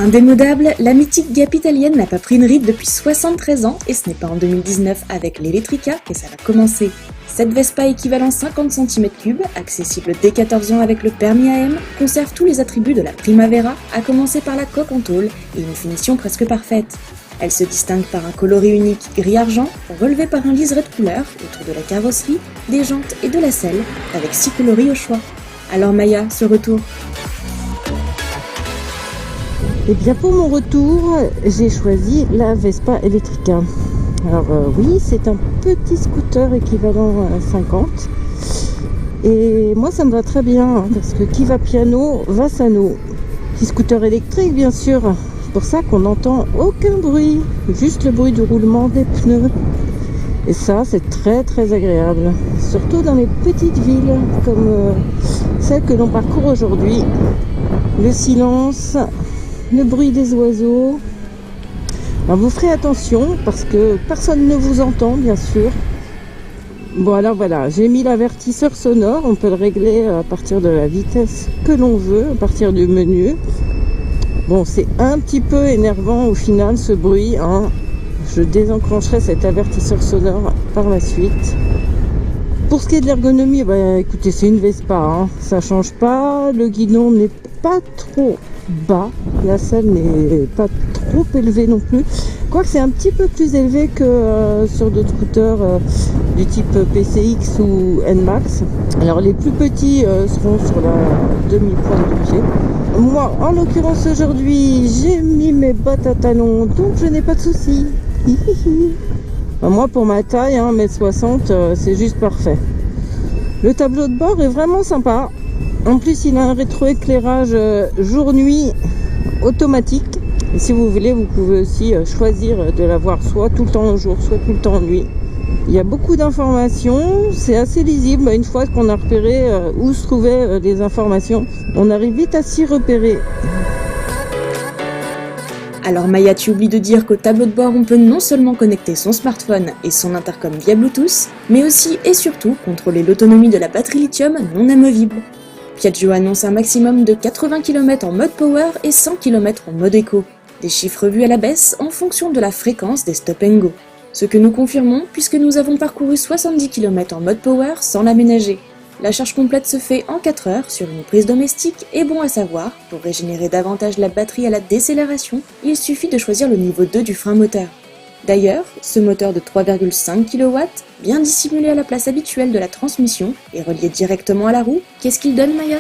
Indémodable, la mythique Gap italienne n'a pas pris une ride depuis 73 ans et ce n'est pas en 2019 avec l'Elettrica que ça va commencer. Cette Vespa équivalent 50 cm3, accessible dès 14 ans avec le permis AM, conserve tous les attributs de la Primavera, à commencer par la coque en tôle et une finition presque parfaite. Elle se distingue par un coloris unique gris-argent, relevé par un liseré de couleur autour de la carrosserie, des jantes et de la selle, avec 6 coloris au choix. Alors Maya, ce retour? Et bien pour mon retour, j'ai choisi la Vespa Elettrica. Alors oui, c'est un petit scooter équivalent à 50. Et moi ça me va très bien, parce que qui va piano, va sano. Petit scooter électrique bien sûr, c'est pour ça qu'on n'entend aucun bruit, juste le bruit du roulement des pneus. Et ça c'est très très agréable, surtout dans les petites villes comme celle que l'on parcourt aujourd'hui. Le silence, le bruit des oiseaux. Alors vous ferez attention parce que personne ne vous entend bien sûr. Bon alors voilà, j'ai mis l'avertisseur sonore, on peut le régler à partir de la vitesse que l'on veut, à partir du menu. Bon, c'est un petit peu énervant au final ce bruit, hein. Je désenclencherai cet avertisseur sonore par la suite. Pour ce qui est de l'ergonomie, bah écoutez, c'est une Vespa, hein. Ça change pas, le guidon n'est pas trop bas, la selle n'est pas trop élevée non plus, quoique c'est un petit peu plus élevé que sur d'autres scooters du type PCX ou NMAX. Alors les plus petits seront sur la demi-pointe de pied. Moi en l'occurrence aujourd'hui j'ai mis mes bottes à talons, donc je n'ai pas de soucis. Moi pour ma taille, 1m60, c'est juste parfait. Le tableau de bord est vraiment sympa. En plus, il a un rétroéclairage jour-nuit automatique. Et si vous voulez, vous pouvez aussi choisir de l'avoir soit tout le temps au jour, soit tout le temps en nuit. Il y a beaucoup d'informations, c'est assez lisible. Une fois qu'on a repéré où se trouvaient les informations, on arrive vite à s'y repérer. Alors Maya, tu oublies de dire qu'au tableau de bord, on peut non seulement connecter son smartphone et son intercom via Bluetooth, mais aussi et surtout contrôler l'autonomie de la batterie lithium non amovible. Piaggio annonce un maximum de 80 km en mode power et 100 km en mode éco. Des chiffres vus à la baisse en fonction de la fréquence des stop and go. Ce que nous confirmons puisque nous avons parcouru 70 km en mode power sans l'aménager. La charge complète se fait en 4 heures sur une prise domestique et bon à savoir, pour régénérer davantage la batterie à la décélération, il suffit de choisir le niveau 2 du frein moteur. D'ailleurs, ce moteur de 3,5 kW, bien dissimulé à la place habituelle de la transmission et relié directement à la roue, qu'est-ce qu'il donne Maya?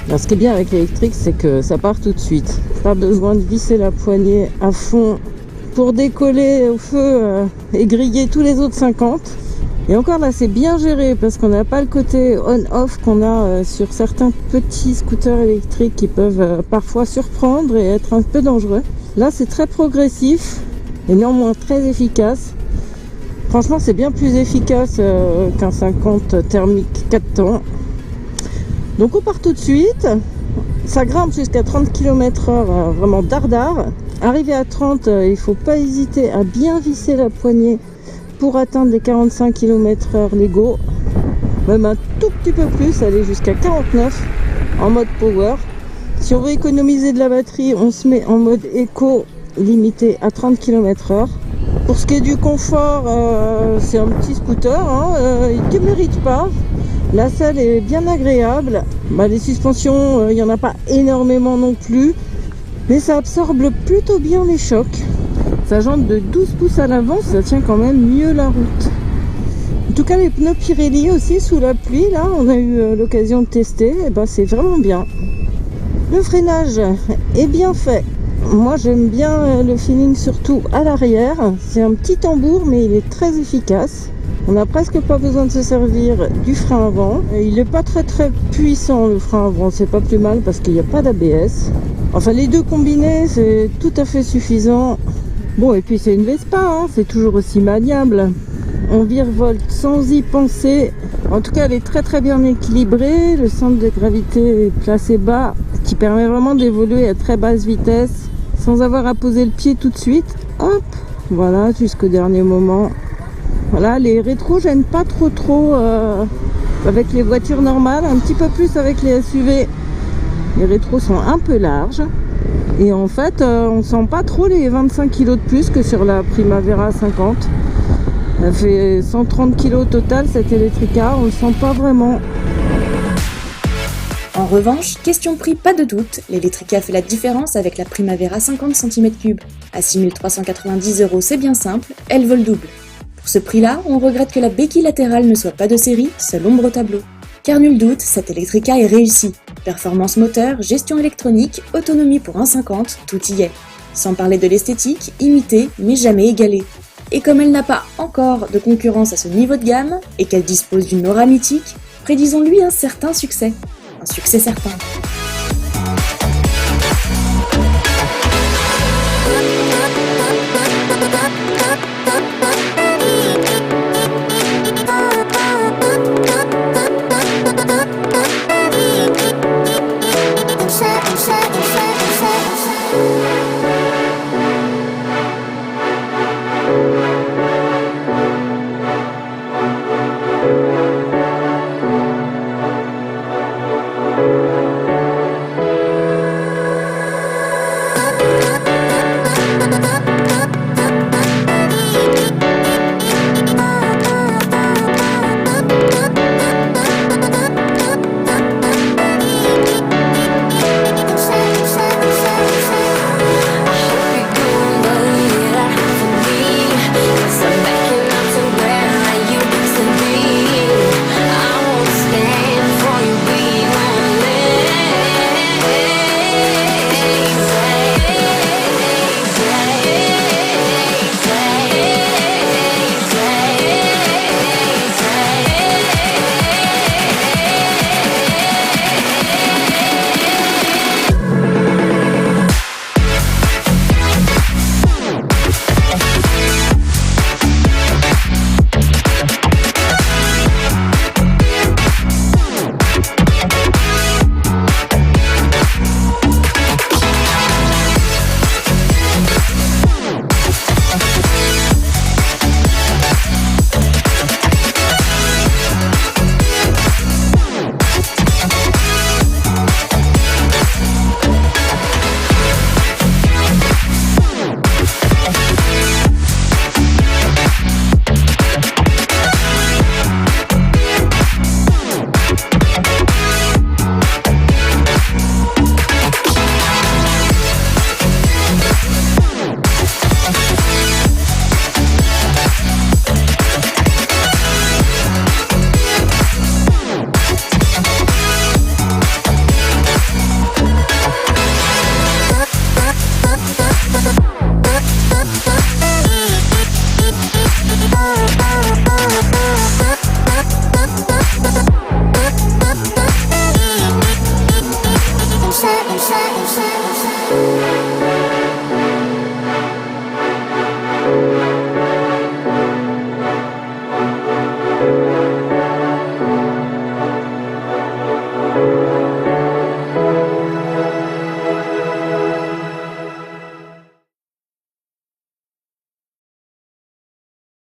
Alors, ce qui est bien avec l'électrique, c'est que ça part tout de suite. Pas besoin de visser la poignée à fond pour décoller au feu et griller tous les autres 50. Et encore là, c'est bien géré parce qu'on n'a pas le côté on-off qu'on a sur certains petits scooters électriques qui peuvent parfois surprendre et être un peu dangereux. Là, c'est très progressif et néanmoins très efficace. Franchement, c'est bien plus efficace qu'un 50 thermique 4 temps. Donc, on part tout de suite. Ça grimpe jusqu'à 30 km/h, vraiment dardard. Arrivé à 30, il ne faut pas hésiter à bien visser la poignée pour atteindre les 45 km/h légaux. Même un tout petit peu plus, aller jusqu'à 49 en mode power. Si on veut économiser de la batterie, on se met en mode éco limité à 30 km/h. Pour ce qui est du confort, c'est un petit scooter, il ne mérite pas. La selle est bien agréable. Les suspensions, il n'y en a pas énormément non plus, mais ça absorbe plutôt bien les chocs. Sa jante de 12 pouces à l'avant, ça tient quand même mieux la route. En tout cas, les pneus Pirelli aussi sous la pluie, là, on a eu l'occasion de tester, et c'est vraiment bien. Le freinage est bien fait. Moi, j'aime bien le feeling surtout à l'arrière. C'est un petit tambour, mais il est très efficace. On n'a presque pas besoin de se servir du frein avant. Et il n'est pas très puissant le frein avant, c'est pas plus mal parce qu'il n'y a pas d'ABS. Enfin, les deux combinés, c'est tout à fait suffisant. Bon, et puis c'est une Vespa, c'est toujours aussi maniable. On virevolte sans y penser. En tout cas, elle est très bien équilibrée. Le centre de gravité est placé bas, qui permet vraiment d'évoluer à très basse vitesse sans avoir à poser le pied tout de suite. Hop, voilà, jusqu'au dernier moment. Voilà, les rétros gênent pas trop avec les voitures normales, un petit peu plus avec les SUV. Les rétros sont un peu larges. Et en fait, on sent pas trop les 25 kg de plus que sur la Primavera 50. Elle fait 130 kg au total, cette Electrica, on le sent pas vraiment. En revanche, question prix pas de doute, l'Electrica fait la différence avec la Primavera 50 cm3. À 6 390 €, c'est bien simple, elle vaut le double. Pour ce prix-là, on regrette que la béquille latérale ne soit pas de série, seule ombre au tableau. Car nul doute, cette Electrica est réussie. Performance moteur, gestion électronique, autonomie pour 1,50, tout y est. Sans parler de l'esthétique, imitée mais jamais égalée. Et comme elle n'a pas encore de concurrence à ce niveau de gamme, et qu'elle dispose d'une aura mythique, prédisons-lui un certain succès. Un succès certain.